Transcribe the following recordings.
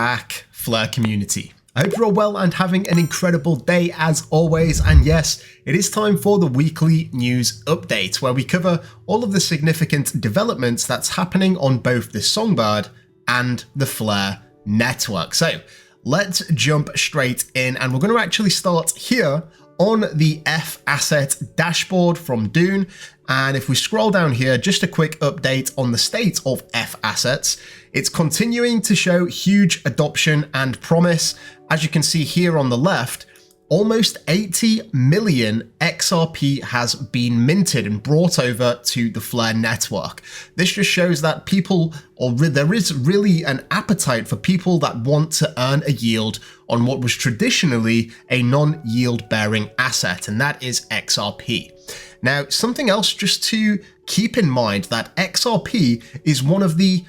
back, Flare community. I hope you're all well and having an incredible day as always, and yes, it is time for the weekly news update where we cover all of the significant developments that's happening on both the Songbird and the Flare network. So let's jump straight in, and we're going to actually start here on the F asset dashboard from Dune. And if we scroll down here, just a quick update on the state of F assets. It's continuing to show huge adoption and promise. As you can see here on the left, almost 80 million XRP has been minted and brought over to the Flare network. This just shows that there is really an appetite for people that want to earn a yield on what was traditionally a non-yield bearing asset, and that is XRP. Now, something else just to keep in mind, that XRP is one of the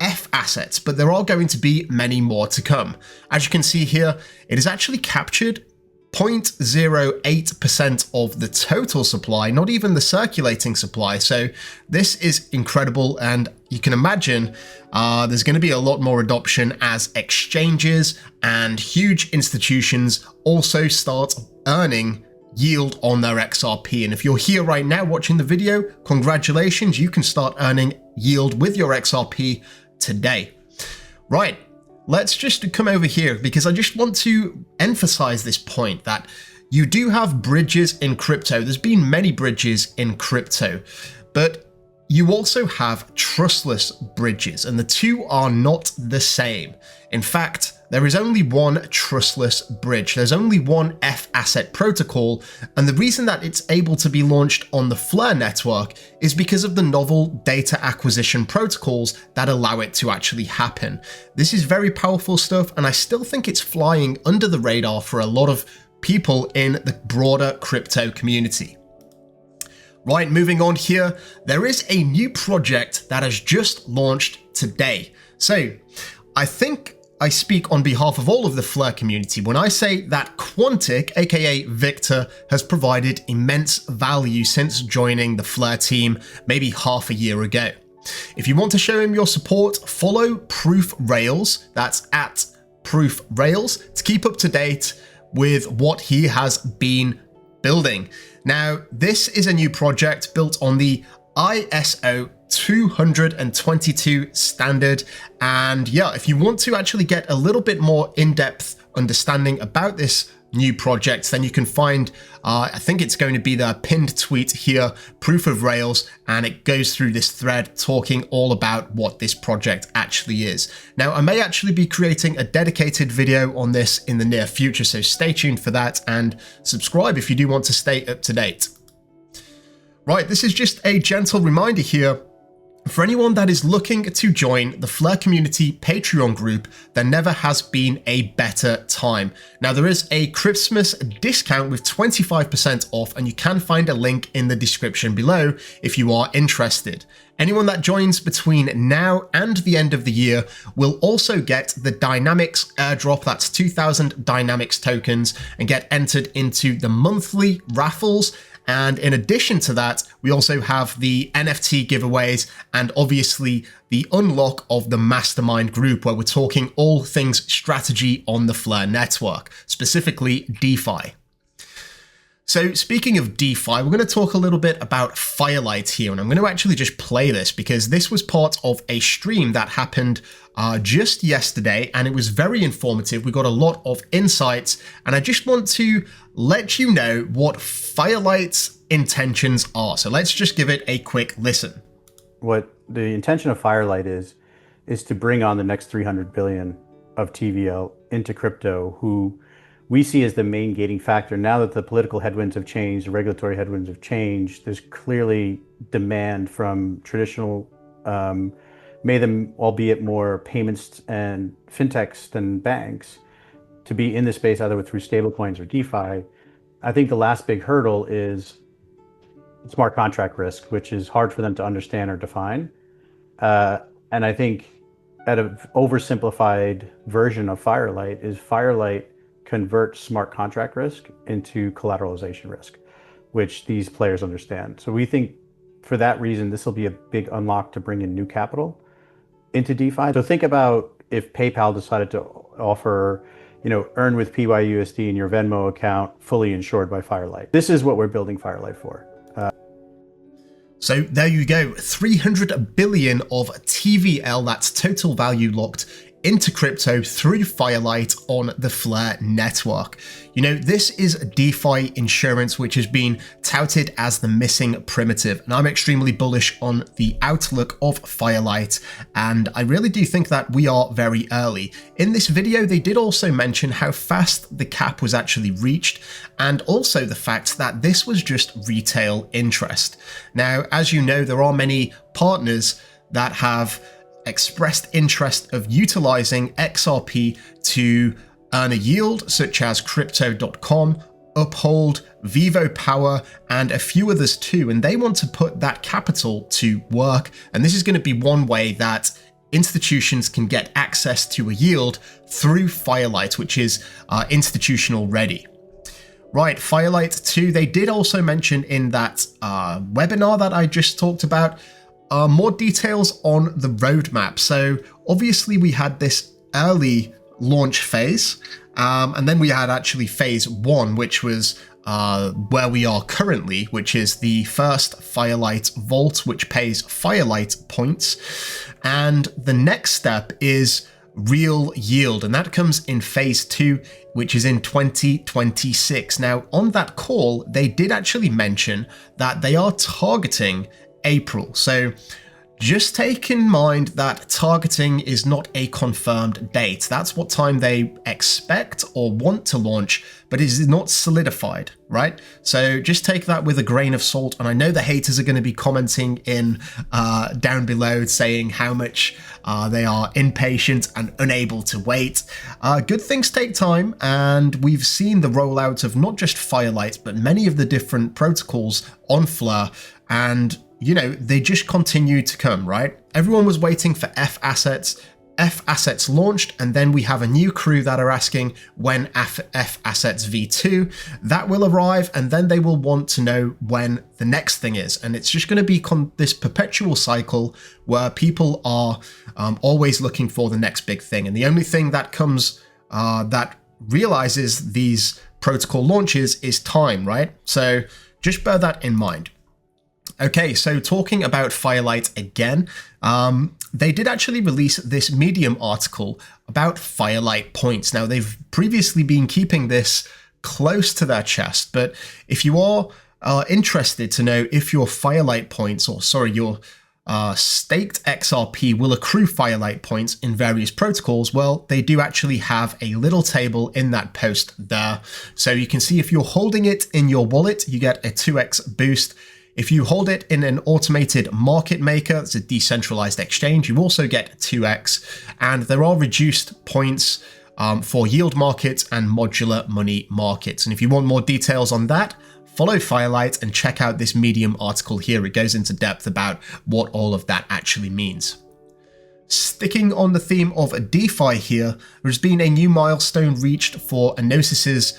F assets, but there are going to be many more to come. As you can see here, it has actually captured 0.08% of the total supply, not even the circulating supply. So this is incredible, and you can imagine there's going to be a lot more adoption as exchanges and huge institutions also start earning yield on their XRP. And if you're here right now watching the video, congratulations, you can start earning yield with your XRP today. Right. Let's just come over here because I just want to emphasize this point that you do have bridges in crypto. There's been many bridges in crypto, but you also have trustless bridges, and the two are not the same. In fact, there is only one trustless bridge. There's only one F asset protocol, and the reason that it's able to be launched on the Flare network is because of the novel data acquisition protocols that allow it to actually happen. This is very powerful stuff, and I still think it's flying under the radar for a lot of people in the broader crypto community. Right, moving on here, there is a new project that has just launched today. So I think I speak on behalf of all of the Flare community when I say that Quantic, aka Victor, has provided immense value since joining the Flare team maybe half a year ago. If you want to show him your support, follow Proof Rails, that's at Proof Rails, to keep up to date with what he has been building. Now, this is a new project built on the ISO 222 standard, and yeah, if you want to actually get a little bit more in-depth understanding about this new project, then you can find I think it's going to be the pinned tweet here, Proof of Rails, and it goes through this thread talking all about what this project actually is. Now, I may actually be creating a dedicated video on this in the near future, so stay tuned for that and subscribe if you do want to stay up to date. Right, this is just a gentle reminder here. For anyone that is looking to join the Flare community Patreon group, there never has been a better time. Now, there is a Christmas discount with 25% off, and you can find a link in the description below if you are interested. Anyone that joins between now and the end of the year will also get the Dynamics airdrop, that's 2,000 Dynamics tokens, and get entered into the monthly raffles. And in addition to that, we also have the NFT giveaways and obviously the unlock of the MasterMind group, where we're talking all things strategy on the Flare network, specifically DeFi. So speaking of DeFi, we're going to talk a little bit about Firelight here, and I'm going to actually just play this because this was part of a stream that happened just yesterday, and it was very informative. We got a lot of insights, and I just want to let you know what Firelight's intentions are. So let's just give it a quick listen. What the intention of Firelight is to bring on the next 300 billion of TVL into crypto, who we see as the main gating factor. Now that the political headwinds have changed, the regulatory headwinds have changed, there's clearly demand from traditional, may them albeit more payments and fintechs than banks, to be in this space either through stablecoins or DeFi. I think the last big hurdle is smart contract risk, which is hard for them to understand or define. And I think at an oversimplified version of Firelight is Firelight convert smart contract risk into collateralization risk, which these players understand. So we think for that reason, this will be a big unlock to bring in new capital into DeFi. So think about if PayPal decided to offer, earn with PYUSD in your Venmo account, fully insured by Firelight. This is what we're building Firelight for. So there you go, 300 billion of TVL, that's total value locked into crypto through Firelight on the Flare network. This is DeFi insurance, which has been touted as the missing primitive, and I'm extremely bullish on the outlook of Firelight, and I really do think that we are very early. In this video, they did also mention how fast the cap was actually reached, and also the fact that this was just retail interest. Now, as you know, there are many partners that have expressed interest of utilizing XRP to earn a yield, such as crypto.com, Uphold, Vivo Power, and a few others too, and they want to put that capital to work, and this is going to be one way that institutions can get access to a yield through Firelight, which is institutional ready. Right, Firelight 2, they did also mention in that webinar that I just talked about, more details on the roadmap. So obviously we had this early launch phase, and then we had actually phase 1, which was where we are currently, which is the first Firelight Vault, which pays Firelight points. And the next step is real yield, and that comes in phase 2, which is in 2026. Now, on that call, they did actually mention that they are targeting April. So just take in mind that targeting is not a confirmed date. That's what time they expect or want to launch, but it is not solidified, right? So just take that with a grain of salt. And I know the haters are going to be commenting in down below saying how much they are impatient and unable to wait. Good things take time, and we've seen the rollout of not just Firelight, but many of the different protocols on Flare, and they just continue to come, right? Everyone was waiting for F assets. F assets launched, and then we have a new crew that are asking when F assets V2 that will arrive, and then they will want to know when the next thing is. And it's just going to be this perpetual cycle where people are always looking for the next big thing. And the only thing that comes that realizes these protocol launches is time, right? So just bear that in mind. Okay, so talking about Firelight again, they did actually release this Medium article about Firelight points. Now, they've previously been keeping this close to their chest, but if you are interested to know if your Firelight points, your staked XRP will accrue Firelight points in various protocols, well, they do actually have a little table in that post there. So you can see if you're holding it in your wallet, you get a 2x boost. If you hold it in an automated market maker, it's a decentralized exchange, you also get 2x, and there are reduced points for yield markets and modular money markets. And if you want more details on that, follow Firelight and check out this Medium article here. It goes into depth about what all of that actually means. Sticking on the theme of DeFi here, there's been a new milestone reached for Enosys's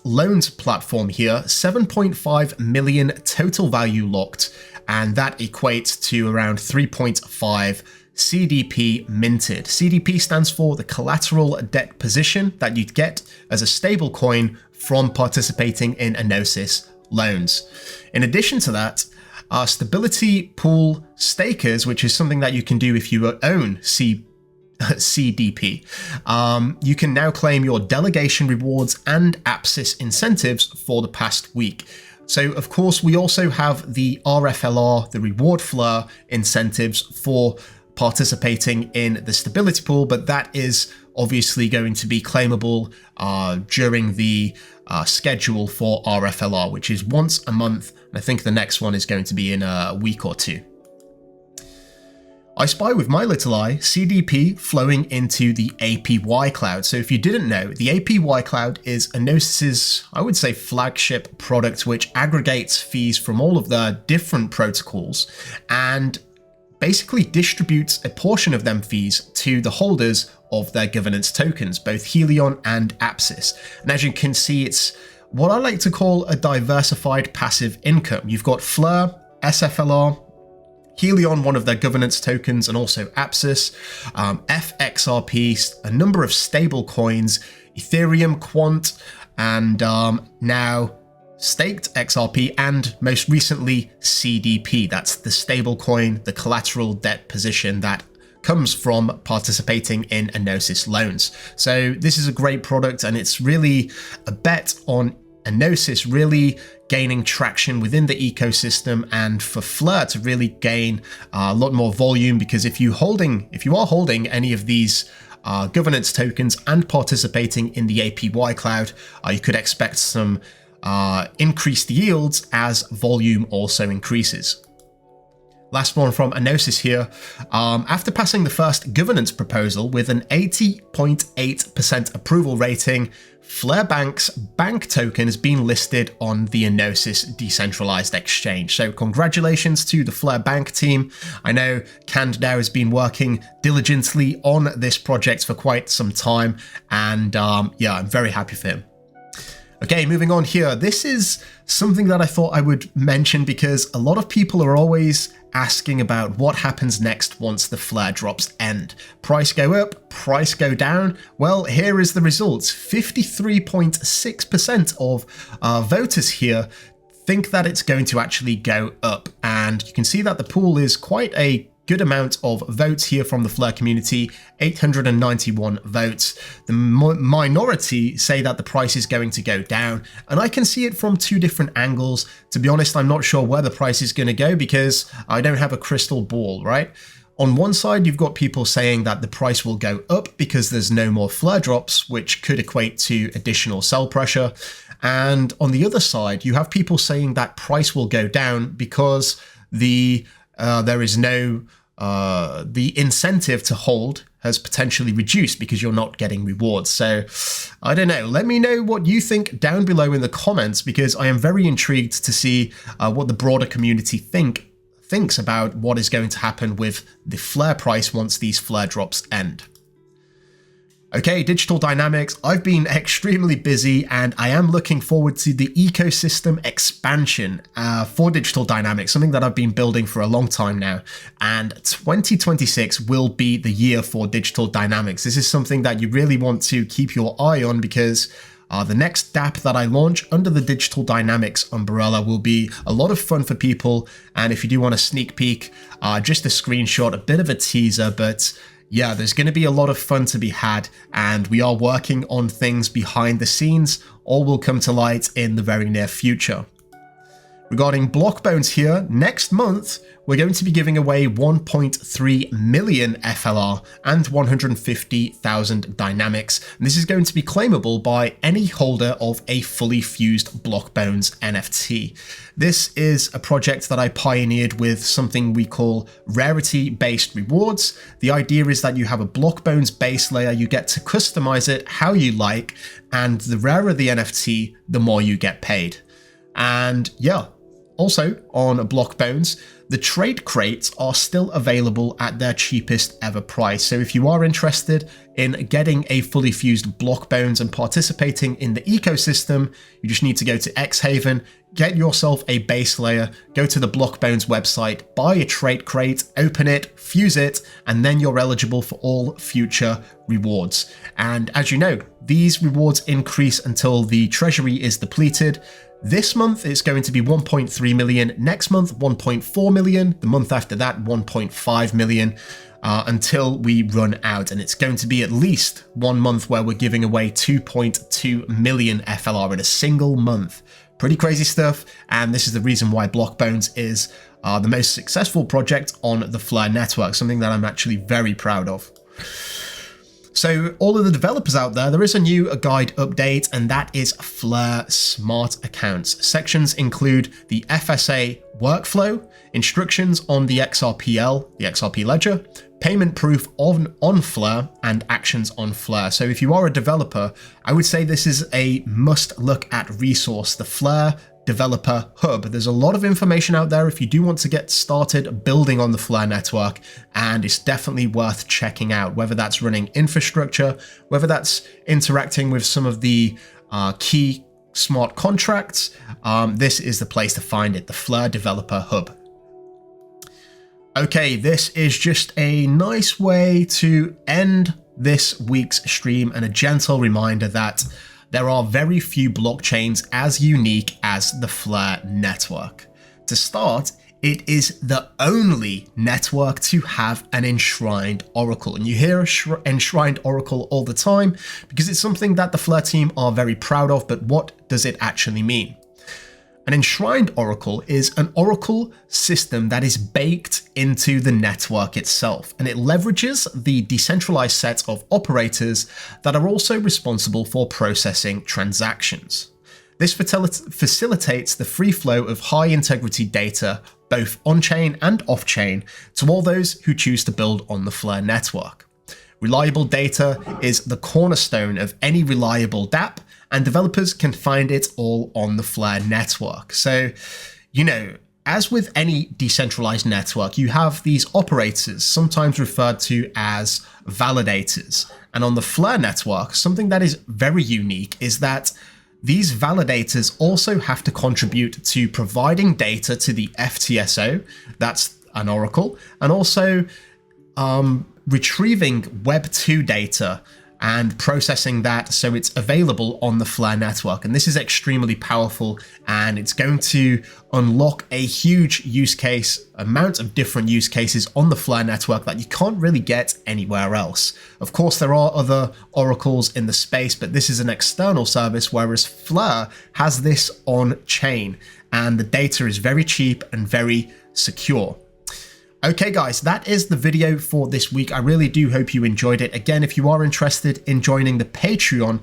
loans platform here, 7.5 million total value locked, and that equates to around 3.5 CDP minted. CDP stands for the collateral debt position that you'd get as a stable coin from participating in Enosys loans. In addition to that, stability pool stakers, which is something that you can do if you own CDP, you can now claim your delegation rewards and Apsis incentives for the past week. So of course we also have the RFLR, the reward flare incentives for participating in the stability pool, but that is obviously going to be claimable during the schedule for RFLR, which is once a month, and I think the next one is going to be in a week or two. I spy with my little eye CDP flowing into the APY cloud. So if you didn't know, the APY cloud is Enosys's, I would say, flagship product, which aggregates fees from all of their different protocols and basically distributes a portion of them fees to the holders of their governance tokens, both Helion and Apsis. And as you can see, it's what I like to call a diversified passive income. You've got Flare, SFLR, Helion, one of their governance tokens, and also Apsis, FXRP, a number of stable coins, Ethereum, Quant, and now staked XRP, and most recently CDP. That's the stable coin, the collateral debt position that comes from participating in Enosys loans. So this is a great product, and it's really a bet on Enosys really gaining traction within the ecosystem, and for Fleur to really gain a lot more volume, because if you are holding any of these governance tokens and participating in the APY cloud, you could expect some increased yields as volume also increases. Last one from Enosys here. After passing the first governance proposal with an 80.8% approval rating, Flare Bank's bank token has been listed on the Enosys decentralized exchange. So congratulations to the Flare Bank team. I know Candao has been working diligently on this project for quite some time, and yeah, I'm very happy for him. Okay, moving on here. This is something that I thought I would mention because a lot of people are always asking about what happens next once the flare drops end. Price go up, price go down? Well, here is the results. 53.6% of voters here think that it's going to actually go up. And you can see that the pool is quite a good amount of votes here from the Flare community, 891 votes. The minority say that the price is going to go down, and I can see it from two different angles. To be honest, I'm not sure where the price is going to go because I don't have a crystal ball, right? On one side, you've got people saying that the price will go up because there's no more flare drops, which could equate to additional sell pressure. And on the other side, you have people saying that price will go down because there is no the incentive to hold has potentially reduced because you're not getting rewards. So I don't know. Let me know what you think down below in the comments, because I am very intrigued to see what the broader community thinks about what is going to happen with the flare price once these flare drops end. Okay, Digital Dynamics, I've been extremely busy and I am looking forward to the ecosystem expansion for Digital Dynamics, something that I've been building for a long time now. And 2026 will be the year for Digital Dynamics. This is something that you really want to keep your eye on, because the next dApp that I launch under the Digital Dynamics umbrella will be a lot of fun for people. And if you do want a sneak peek, just a screenshot, a bit of a teaser, but yeah, there's going to be a lot of fun to be had, and we are working on things behind the scenes. All will come to light in the very near future. Regarding Block Bonez here, next month, we're going to be giving away 1.3 million FLR and 150,000 dynamics. And this is going to be claimable by any holder of a fully fused Block Bonez NFT. This is a project that I pioneered with something we call rarity-based rewards. The idea is that you have a Block Bonez base layer, you get to customize it how you like, and the rarer the NFT, the more you get paid. And yeah, also on Block Bonez, the trade crates are still available at their cheapest ever price. So if you are interested in getting a fully fused Block Bonez and participating in the ecosystem, you just need to go to xHaven, get yourself a base layer, go to the Block Bonez website, buy a trade crate, open it, fuse it, and then you're eligible for all future rewards. And as you know, these rewards increase until the treasury is depleted. This month it's going to be 1.3 million, next month 1.4 million, the month after that 1.5 million, until we run out. And it's going to be at least 1 month where we're giving away 2.2 million FLR in a single month. Pretty crazy stuff, and this is the reason why Block Bonez is the most successful project on the Flare network, something that I'm actually very proud of. So all of the developers out there is a new guide update, and that is Flare Smart Accounts. Sections include the FSA workflow, instructions on the XRPL, the XRP ledger, payment proof on Flare, and actions on Flare. So if you are a developer, I would say this is a must look at resource, the Flare Developer Hub. There's a lot of information out there if you do want to get started building on the Flare network, and it's definitely worth checking out, whether that's running infrastructure, whether that's interacting with some of the key smart contracts. This is the place to find it, the Flare Developer Hub. Okay, this is just a nice way to end this week's stream and a gentle reminder that there are very few blockchains as unique as the Flare network. To start, it is the only network to have an enshrined oracle. And you hear enshrined oracle all the time because it's something that the Flare team are very proud of, but what does it actually mean? An enshrined oracle is an oracle system that is baked into the network itself, and it leverages the decentralized set of operators that are also responsible for processing transactions. This facilitates the free flow of high integrity data, both on-chain and off-chain, to all those who choose to build on the Flare network. Reliable data is the cornerstone of any reliable dApp, and developers can find it all on the Flare network. So, as with any decentralized network, you have these operators, sometimes referred to as validators. And on the Flare network, something that is very unique is that these validators also have to contribute to providing data to the FTSO, that's an oracle, and also retrieving Web 2 data and processing that so it's available on the Flare network. And this is extremely powerful, and it's going to unlock a huge use case, amount of different use cases on the Flare network that you can't really get anywhere else. Of course, there are other oracles in the space, but this is an external service, whereas Flare has this on chain, and the data is very cheap and very secure. Okay guys, that is the video for this week. I really do hope you enjoyed it. Again, if you are interested in joining the Patreon,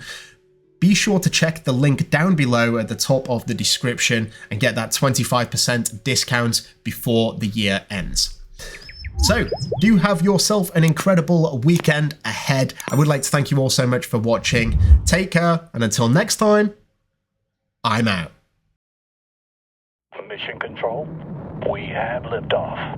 be sure to check the link down below at the top of the description and get that 25% discount before the year ends. So, do have yourself an incredible weekend ahead. I would like to thank you all so much for watching. Take care, and until next time, I'm out. Mission Control, we have liftoff.